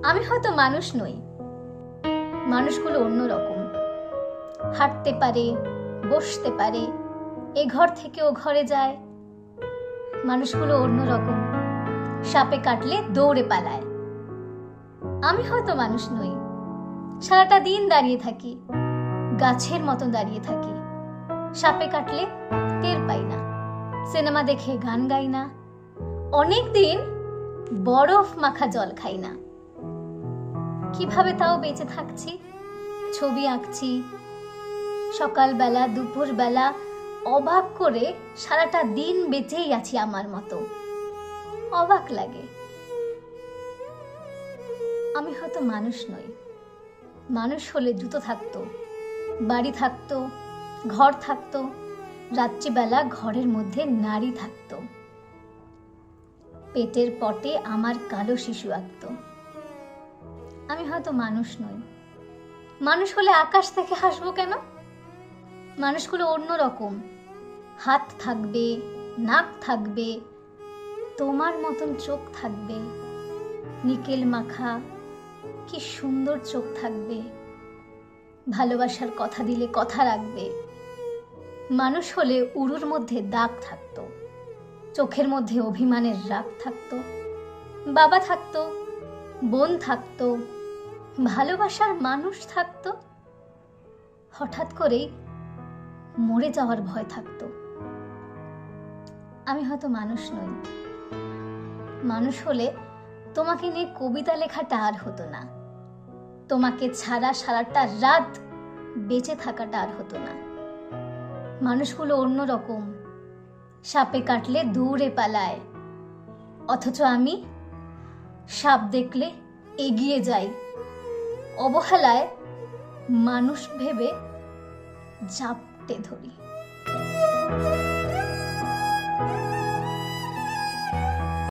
আমি হয়তো মানুষ নই, মানুষগুলো অন্যরকম। হাঁটতে পারে, বসতে পারে, এ ঘর থেকে ও ঘরে যায়। মানুষগুলো অন্যরকম, সাপে কাটলে দৌড়ে পালায়। আমি হয়তো মানুষ নই, সারাটা দিন দাঁড়িয়ে থাকি, গাছের মতো দাঁড়িয়ে থাকি। সাপে কাটলে টের পাই না, সিনেমা দেখে গান গাই না, অনেক দিন বরফ মাখা জল খাই না। কিভাবে তাও বেঁচে থাকছি? ছবি আঁকছি, সকালবেলা দুপুরবেলা অবাক করে সারাটা দিন বেঁচেই আছি আমার মতো। অবাক লাগে। আমি হয়তো মানুষ নই, মানুষ হলে জুতো থাকতো, বাড়ি থাকতো, ঘর থাকতো, রাত্রিবেলা ঘরের মধ্যে নারী থাকতো, পেটের পটে আমার কালো শিশু আঁকতো। আমি হয়তো মানুষ নই, মানুষ হলে আকাশ থেকে হাসবো কেন? মানুষগুলো অন্যরকম, হাত থাকবে, নাক থাকবে, তোমার মতন চোখ থাকবে, নিকেল মাখা কি সুন্দর চোখ থাকবে, ভালোবাসার কথা দিলে কথা রাখবে। মানুষ হলে উরুর মধ্যে দাগ থাকতো, চোখের মধ্যে অভিমানের রাগ থাকতো, বাবা থাকতো, বোন থাকতো, ভালোবাসার মানুষ থাকতো। হঠাৎ করেই মরে যাওয়ার ভয় থাকতো। আমি হয়তো মানুষ নই, মানুষ হলে তোমাকে নিয়ে কবিতা লেখাটা আর হতো না, তোমাকে ছাড়া সারাটা রাত বেঁচে থাকাটা আর হতো না। মানুষগুলো অন্যরকম, সাপে কাটলে দৌড়ে পালায়, অথচ আমি সাপ দেখলে এগিয়ে যাই, অবহেলায় মানুষ ভেবে জাপটে ধরি।